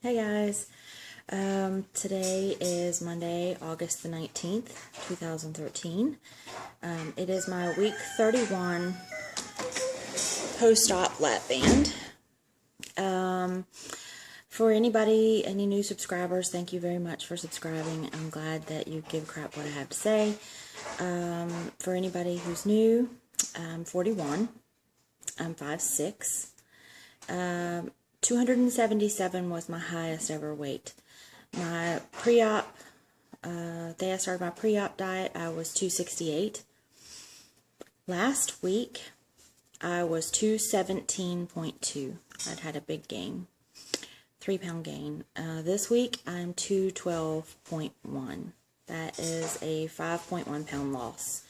Hey guys, today is Monday, August the 19th, 2013. It is my week 31 post-op lap band. For anybody, any new subscribers, thank you very much for subscribing. I'm glad that you give a crap what I have to say. For anybody who's new, I'm 41. I'm 5'6". 277 was my highest ever weight. My pre-op, day I started my pre-op diet, I was 268. Last week, I was 217.2. I'd had a big gain, 3-pound gain. This week, I'm 212.1. That is a 5.1 pound loss.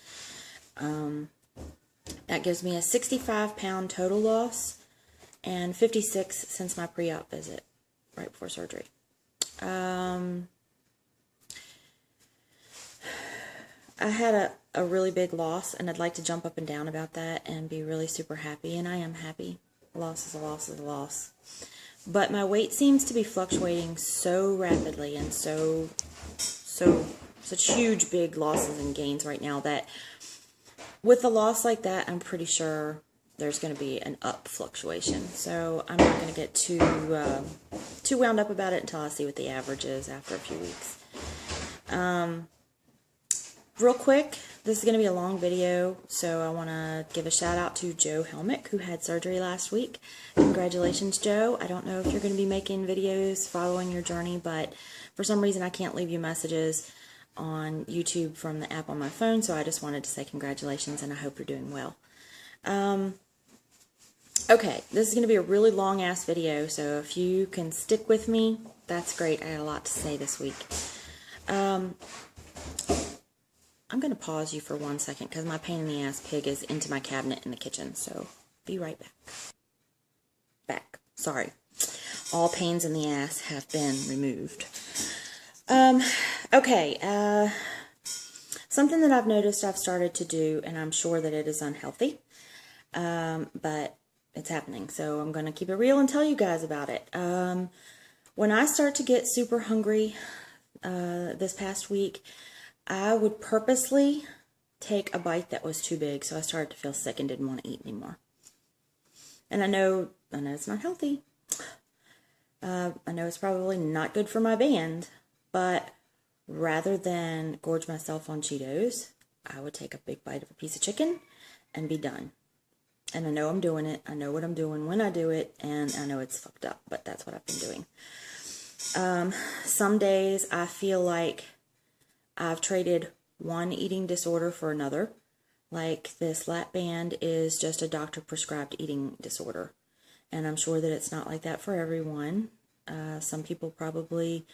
That gives me a 65-pound total loss and 56 since my pre-op visit right before surgery. I had a really big loss, and I'd like to jump up and down about that and be really super happy, and I am happy. A loss is a loss is a loss. But my weight seems to be fluctuating so rapidly and such huge big losses and gains right now that with a loss like that, I'm pretty sure there's going to be an up fluctuation. So I'm not going to get too wound up about it until I see what the average is after a few weeks. Real quick, this is going to be a long video, so I want to give a shout out to Joe Helmick, who had surgery last week. Congratulations, Joe. I don't know if you're going to be making videos following your journey, but for some reason I can't leave you messages on YouTube from the app on my phone, so I just wanted to say congratulations, and I hope you're doing well. Okay, this is going to be a really long-ass video, so if you can stick with me, that's great. I had a lot to say this week. I'm going to pause you for 1 second because my pain-in-the-ass pig is into my cabinet in the kitchen, so be right back. Sorry. All pains in the ass have been removed. Okay, something that I've noticed I've started to do, and I'm sure that it is unhealthy, but it's happening, so I'm going to keep it real and tell you guys about it. When I start to get super hungry this past week, I would purposely take a bite that was too big, so I started to feel sick and didn't want to eat anymore. And I know it's not healthy. I know it's probably not good for my band, but rather than gorge myself on Cheetos, I would take a big bite of a piece of chicken and be done. And I know I'm doing it. I know what I'm doing when I do it, and I know it's fucked up, but that's what I've been doing. Some days I feel like I've traded one eating disorder for another. Like this lap band is just a doctor-prescribed eating disorder. And I'm sure that it's not like that for everyone. Some people probably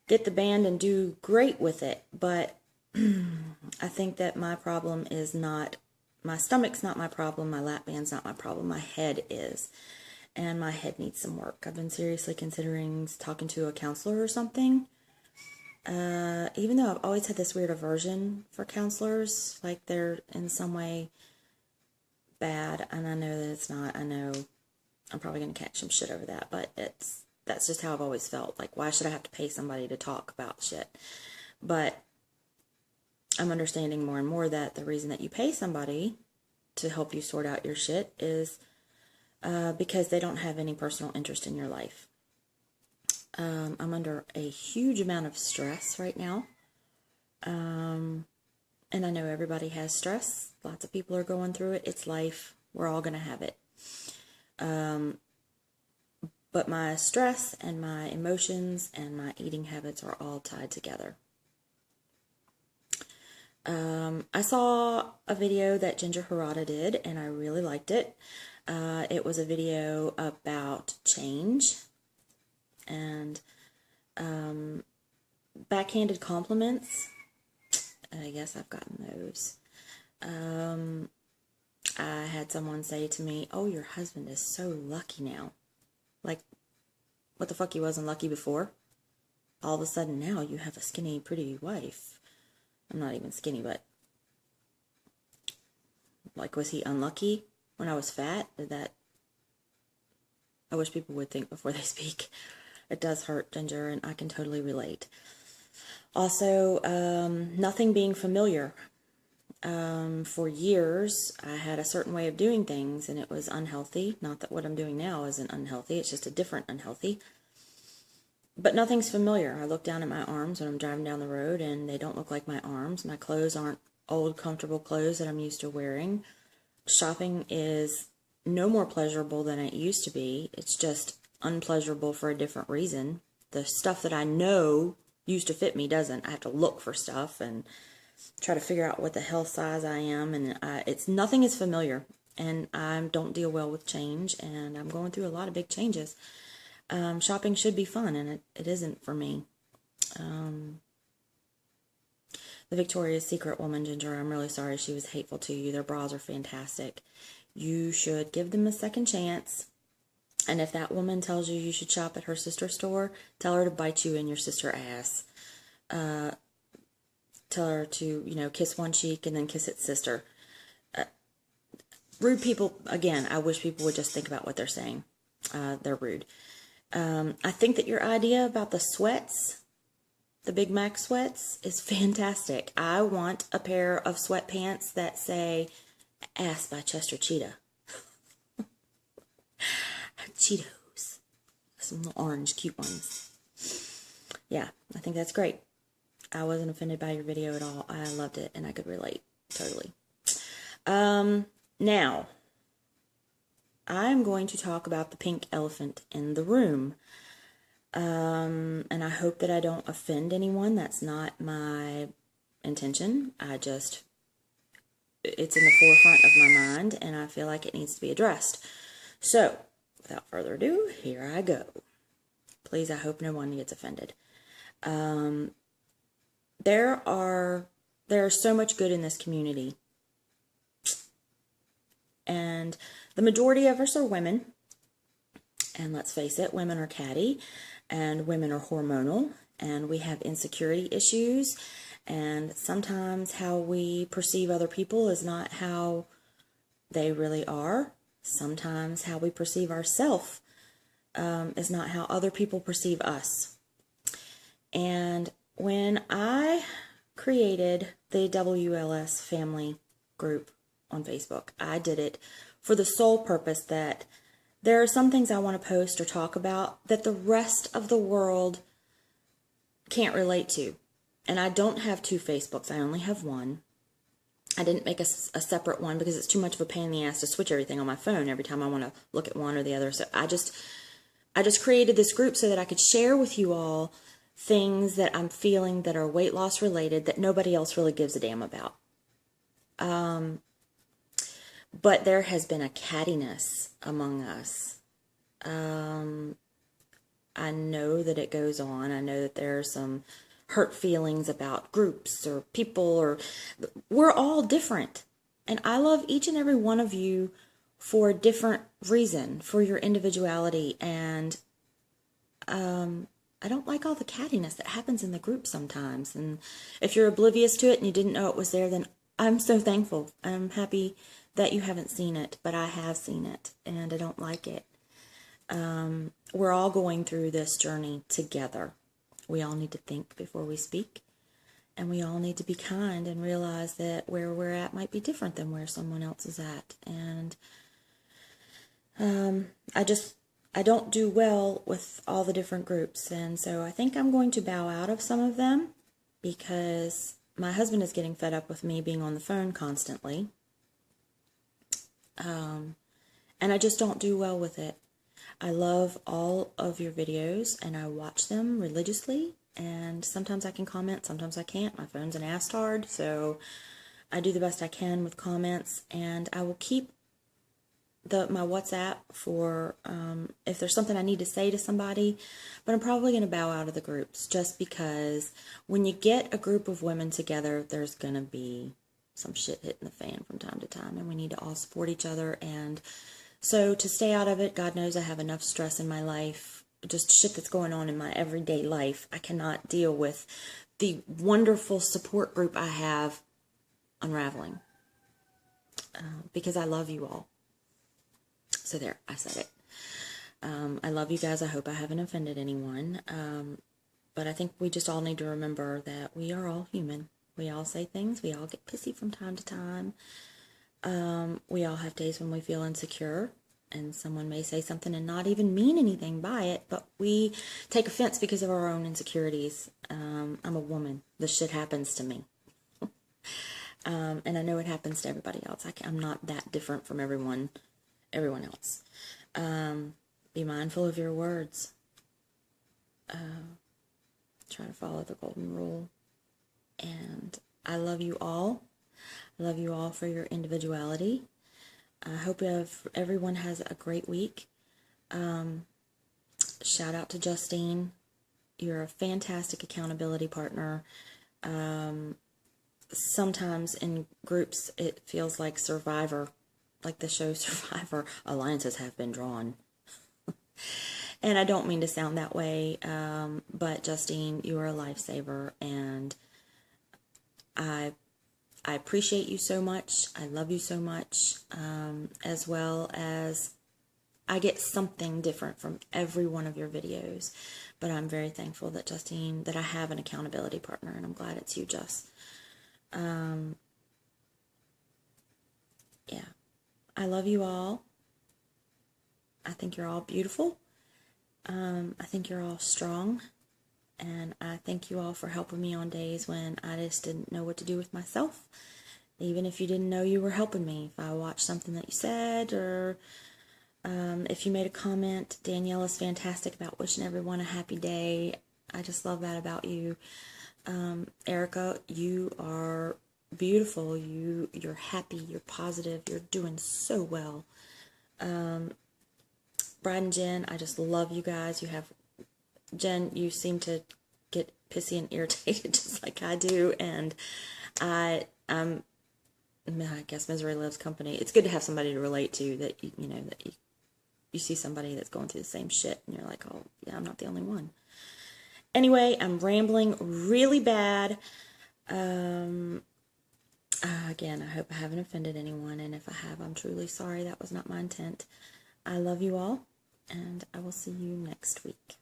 get the band and do great with it, but I think that my problem is not, my stomach's not my problem, my lap band's not my problem, my head is. And my head needs some work. I've been seriously considering talking to a counselor or something. Even though I've always had this weird aversion for counselors, like they're in some way bad, and I know that it's not. I know I'm probably going to catch some shit over that, but that's just how I've always felt. Like, why should I have to pay somebody to talk about shit? But I'm understanding more and more that the reason that you pay somebody to help you sort out your shit is because they don't have any personal interest in your life. I'm under a huge amount of stress right now. And I know everybody has stress. Lots of people are going through it. It's life. We're all going to have it. But my stress and my emotions and my eating habits are all tied together. I saw a video that Ginger Harada did, and I really liked it. It was a video about change and backhanded compliments. I guess I've gotten those. I had someone say to me, "Oh, your husband is so lucky now." Like, what the fuck, he wasn't lucky before? All of a sudden now you have a skinny, pretty wife. I'm not even skinny, but like, was he unlucky when I was fat? I wish people would think before they speak. It does hurt, Ginger, and I can totally relate. Also, nothing being familiar. For years, I had a certain way of doing things, and it was unhealthy. Not that what I'm doing now isn't unhealthy, it's just a different unhealthy. But nothing's familiar. I look down at my arms when I'm driving down the road, and they don't look like my arms. My clothes aren't old, comfortable clothes that I'm used to wearing. Shopping is no more pleasurable than it used to be. It's just unpleasurable for a different reason. The stuff that I know used to fit me doesn't. I have to look for stuff and try to figure out what the hell size I am, and nothing is familiar, and I don't deal well with change, and I'm going through a lot of big changes. Shopping should be fun, and it isn't for me. The Victoria's Secret woman, Ginger, I'm really sorry she was hateful to you. Their bras are fantastic. You should give them a second chance. And if that woman tells you you should shop at her sister's store, tell her to bite you in your sister ass. Tell her to, kiss one cheek and then kiss its sister. Rude people, again, I wish people would just think about what they're saying. They're rude. I think that your idea about the sweats, the Big Mac sweats, is fantastic. I want a pair of sweatpants that say Ass by Chester Cheetah. Cheetos. Some little orange cute ones. Yeah, I think that's great. I wasn't offended by your video at all. I loved it and I could relate totally. Now, I'm going to talk about the pink elephant in the room. And I hope that I don't offend anyone. That's not my intention. It's in the forefront of my mind, and I feel like it needs to be addressed. So, without further ado, here I go. Please, I hope no one gets offended. There is so much good in this community. And the majority of us are women. And let's face it, women are catty, and women are hormonal, and we have insecurity issues, and sometimes how we perceive other people is not how they really are. Sometimes how we perceive ourselves is not how other people perceive us. And when I created the WLS family group on Facebook, I did it for the sole purpose that there are some things I want to post or talk about that the rest of the world can't relate to. And I don't have 2 Facebooks. I only have one. I didn't make a separate one because it's too much of a pain in the ass to switch everything on my phone every time I want to look at one or the other. So I just created this group so that I could share with you all things that I'm feeling that are weight loss related that nobody else really gives a damn about. But there has been a cattiness among us. I know that it goes on. I know that there are some hurt feelings about groups or people, we're all different. And I love each and every one of you for a different reason, for your individuality. And I don't like all the cattiness that happens in the group sometimes. And if you're oblivious to it and you didn't know it was there, then I'm so thankful. I'm happy that you haven't seen it, but I have seen it, and I don't like it. We're all going through this journey together. We all need to think before we speak, and we all need to be kind and realize that where we're at might be different than where someone else is at. And I don't do well with all the different groups, and so I think I'm going to bow out of some of them because my husband is getting fed up with me being on the phone constantly. And I just don't do well with it. I love all of your videos and I watch them religiously, and sometimes I can comment, sometimes I can't. My phone's an astard, so I do the best I can with comments, and I will keep my WhatsApp for if there's something I need to say to somebody, but I'm probably going to bow out of the groups just because when you get a group of women together, there's going to be some shit hitting the fan from time to time, and we need to all support each other. And so to stay out of it, God knows I have enough stress in my life, just shit that's going on in my everyday life. I cannot deal with the wonderful support group I have unraveling because I love you all. So there, I said it. I love you guys. I hope I haven't offended anyone. But I think we just all need to remember that we are all human. We all say things. We all get pissy from time to time. We all have days when we feel insecure, and someone may say something and not even mean anything by it, but we take offense because of our own insecurities. I'm a woman. This shit happens to me. And I know it happens to everybody else. I'm not that different from everyone else. Be mindful of your words. Try to follow the golden rule. And I love you all. I love you all for your individuality. I hope everyone has a great week. Shout out to Justine. You're a fantastic accountability partner. Sometimes in groups it feels like Survivor, like the show Survivor. Alliances have been drawn. And I don't mean to sound that way, but Justine, you are a lifesaver, and I appreciate you so much. I love you so much, as well as I get something different from every one of your videos. But I'm very thankful that Justine, that I have an accountability partner, and I'm glad it's you, Just. Yeah, I love you all. I think you're all beautiful. I think you're all strong. And I thank you all for helping me on days when I just didn't know what to do with myself. Even if you didn't know you were helping me. If I watched something that you said, or if you made a comment. Danielle is fantastic about wishing everyone a happy day. I just love that about you. Erica, you are beautiful. You're happy. You're positive. You're doing so well. Brad and Jen, I just love you guys. Jen, you seem to get pissy and irritated just like I do, and I guess misery loves company. It's good to have somebody to relate to, that you see somebody that's going through the same shit, and you're like, oh yeah, I'm not the only one. Anyway, I'm rambling really bad. Again, I hope I haven't offended anyone, and if I have, I'm truly sorry. That was not my intent. I love you all, and I will see you next week.